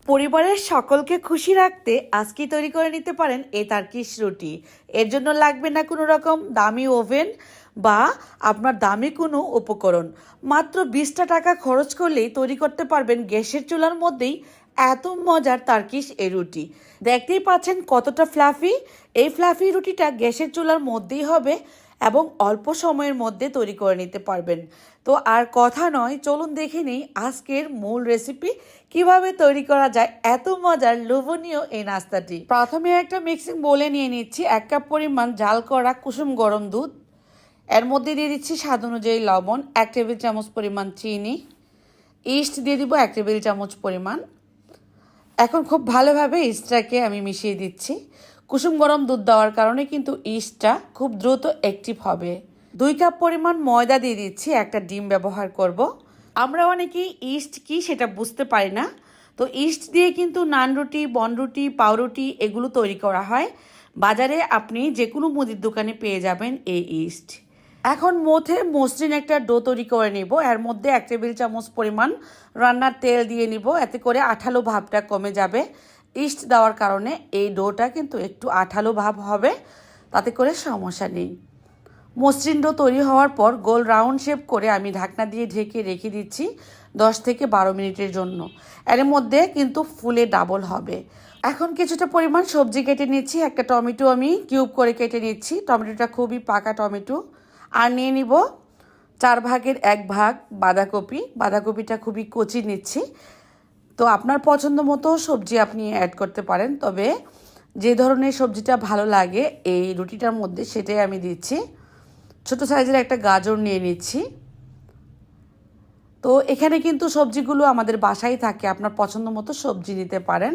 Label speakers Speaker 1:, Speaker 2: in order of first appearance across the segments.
Speaker 1: পরিবারের সকলকে খুশি রাখতে আজকেই তৈরি করে নিতে পারেন এই টার্কিশ রুটি। এর জন্য লাগবে না কোনো রকম দামি ওভেন বা আপনার দামি কোনো উপকরণ। মাত্র 20টা টাকা খরচ করলেই তৈরি করতে পারবেন গ্যাসের চুলার মধ্যেই এত মজার টার্কিশ এই রুটি। দেখতেই পাচ্ছেন কতটা ফ্লাফি। এই ফ্লাফি রুটিটা গ্যাসের চুলার মধ্যেই হবে এবং অল্প সময়ের মধ্যে তৈরি করে নিতে পারবেন। তো আর কথা নয়, চলুন দেখে নিই আজকের মূল রেসিপি কিভাবে তৈরি করা যায় এত মজার লোভনীয় এই নাস্তাটি। প্রথমে একটা মিক্সিং বোলে নিয়ে নিচ্ছি 1 কাপ পরিমাণ জাল করা কুসুম গরম দুধ। এর মধ্যে দিয়ে দিচ্ছি স্বাদ অনুযায়ী লবণ, 1 টেবিল চামচ পরিমাণ চিনি, ইস্ট দিয়ে দিব 1 টেবিল চামচ পরিমাণ। এখন খুব ভালোভাবে ইস্টটাকে আমি মিশিয়ে দিচ্ছি। কুসুম গরম দুধ দেওয়ার কারণে কিন্তু ইস্টটা খুব দ্রুত অ্যাক্টিভ হবে। 2 কাপ পরিমাণ ময়দা দিয়ে দিচ্ছি, একটা ডিম ব্যবহার করব। আমরা অনেকেই ইস্ট কি সেটা বুঝতে পারি না। তো ইস্ট দিয়ে কিন্তু নান রুটি, বনরুটি, পাউরুটি এগুলো তৈরি করা হয়। বাজারে আপনি যে কোনো মুদির দোকানে পেয়ে যাবেন এই ইস্ট। এখন মসৃণ একটা ডো তৈরি করে নিব। এর মধ্যে 1 টেবিল চামচ পরিমাণ রান্নার তেল দিয়ে নিব, এতে করে আঠালো ভাবটা কমে যাবে। ইস্ট দেওয়ার কারণে এই ডোটা কিন্তু একটু আঠালো ভাব হবে, তাতে করে সমস্যা নেই। মসৃণ ডো তৈরি হওয়ার পর গোল রাউন্ড শেপ করে আমি ঢাকনা দিয়ে ঢেকে রেখে দিচ্ছি 10 থেকে 12 মিনিটের জন্য। এর মধ্যে কিন্তু ফুলে ডাবল হবে। এখন কিছুটা পরিমাণ সবজি কেটে নিচ্ছি। একটা টমেটো আমি কিউব করে কেটে নিচ্ছি। টমেটোটা খুবই পাকা টমেটো। আর নিয়ে নিব 4 ভাগের 1 ভাগ বাঁধাকপি। বাঁধাকপিটা খুবই কচি নিচ্ছি। তো আপনার পছন্দ মতো সবজি আপনি অ্যাড করতে পারেন, তবে যে ধরনের সবজিটা ভালো লাগে এই রুটিটার মধ্যে সেটাই আমি দিচ্ছি। ছোট সাইজের একটা গাজর নিয়ে নিচ্ছি। তো এখানে কিন্তু সবজিগুলো আমাদের বাসায় থাকে, আপনার পছন্দ মতো সবজি নিতে পারেন।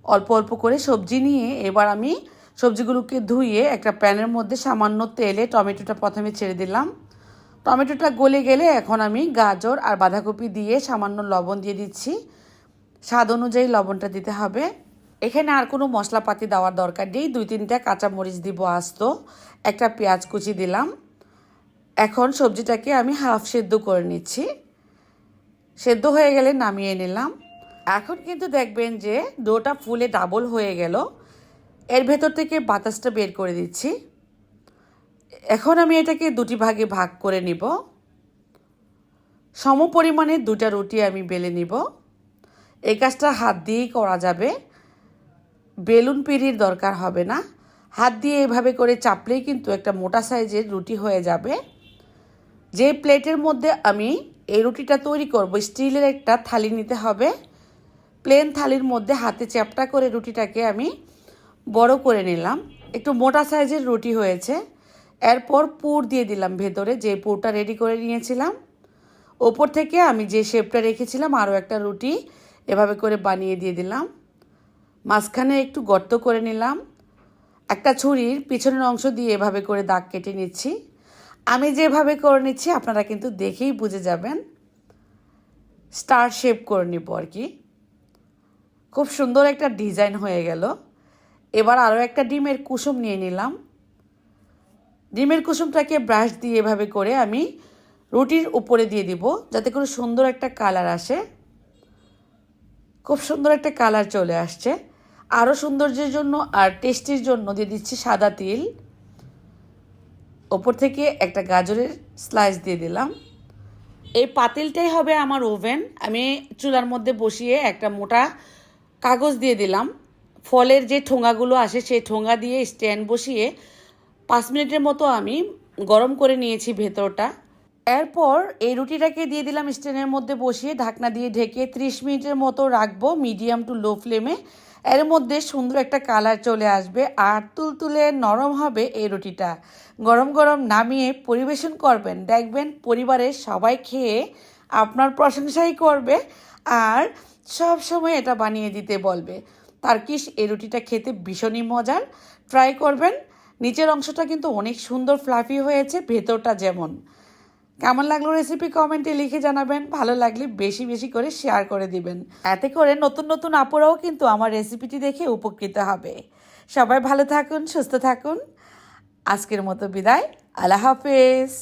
Speaker 1: অল্প অল্প করে সবজি নিয়ে এবার আমি সবজিগুলোকে ধুয়ে একটা প্যানের মধ্যে সামান্য তেলে টমেটোটা প্রথমে ছেড়ে দিলাম। টমেটোটা গলে গেলে এখন আমি গাজর আর বাঁধাকপি দিয়ে সামান্য লবণ দিয়ে দিচ্ছি। স্বাদ অনুযায়ী লবণটা দিতে হবে। এখানে আর কোনো মশলাপাতি দেওয়ার দরকার নেই। 2-3টা কাঁচামরিচ দিব আস্ত, একটা পেঁয়াজ কুচি দিলাম। এখন সবজিটাকে আমি হাফ সেদ্ধ করে নিচ্ছি। সেদ্ধ হয়ে গেলে নামিয়ে নিলাম। এখন কিন্তু দেখবেন যে ডোটা ফুলে ডাবল হয়ে গেল। এর ভেতর থেকে বাতাসটা বের করে দিচ্ছি। এখন আমি এটাকে 2টি ভাগে ভাগ করে নিব। সম পরিমাণে 2টা রুটি আমি বেলে নিব। এই কাজটা হাত দিয়েই করা যাবে, বেলুন পিঁড়ির দরকার হবে না। হাত দিয়ে এভাবে করে চাপলেই কিন্তু একটা মোটা সাইজের রুটি হয়ে যাবে। যে প্লেটের মধ্যে আমি এই রুটিটা তৈরি করব, স্টিলের একটা থালি নিতে হবে। প্লেন থালির মধ্যে হাতে চ্যাপটা করে রুটিটাকে আমি বড় করে নিলাম। একটু মোটা সাইজের রুটি হয়েছে। এরপর পুর দিয়ে দিলাম ভেতরে, যে পুরটা রেডি করে নিয়েছিলাম। ওপর থেকে আমি যে শেপটা রেখেছিলাম আরও একটা রুটি এভাবে করে বানিয়ে দিয়ে দিলাম। মাঝখানে একটু গর্ত করে নিলাম। একটা ছুরির পিছনের অংশ দিয়ে এভাবে করে দাগ কেটে নিচ্ছি। আমি যেভাবে করে নিচ্ছি আপনারা কিন্তু দেখেই বুঝে যাবেন। স্টার শেপ করে নিব আর কি। খুব সুন্দর একটা ডিজাইন হয়ে গেল। এবার আরও একটা ডিমের কুসুম নিয়ে নিলাম। ডিমের কুসুমটাকে ব্রাশ দিয়ে এভাবে করে আমি রুটির উপরে দিয়ে দিব, যাতে করে সুন্দর একটা কালার আসে। খুব সুন্দর একটা কালার চলে আসছে। আরও সৌন্দর্যের জন্য আর টেস্টির জন্য দিয়ে দিচ্ছি সাদা তিল। ওপর থেকে একটা গাজরের স্লাইস দিয়ে দিলাম। এই পাতিলটাই হবে আমার ওভেন। আমি চুলার মধ্যে বসিয়ে একটা মোটা কাগজ দিয়ে দিলাম। ফলের যে ঠোঙাগুলো আসে সেই ঠোঙা দিয়ে স্ট্যান্ড বসিয়ে 5 মিনিটের মতো আমি গরম করে নিয়েছি ভেতরটা। এরপর এই রুটিটাকে দিয়ে দিলাম স্ট্যান্ডের মধ্যে বসিয়ে ঢাকনা দিয়ে ঢেকে 30 মিনিটের মতো রাখবো মিডিয়াম টু লো ফ্লেমে। এর মধ্যে সুন্দর একটা কালার চলে আসবে আর তুলতুলে নরম হবে এই রুটিটা। গরম গরম নামিয়ে পরিবেশন করবেন, দেখবেন পরিবারের সবাই খেয়ে আপনার প্রশংসাই করবে আর সব সময় এটা বানিয়ে দিতে বলবে। টার্কিশ এই রুটিটা খেতে ভীষণই মজার, ট্রাই করবেন। নিচের অংশটা কিন্তু অনেক সুন্দর ফ্লাফি হয়েছে, ভেতরটা যেমন। কেমন লাগলো রেসিপি কমেন্টে লিখে জানাবেন। ভালো লাগলে বেশি বেশি করে শেয়ার করে দিবেন, এতে করে নতুন নতুন আপুরাও কিন্তু আমার রেসিপিটি দেখে উপকৃত হবে। সবাই ভালো থাকুন, সুস্থ থাকুন। আজকের মতো বিদায়। আল্লাহ হাফেজ।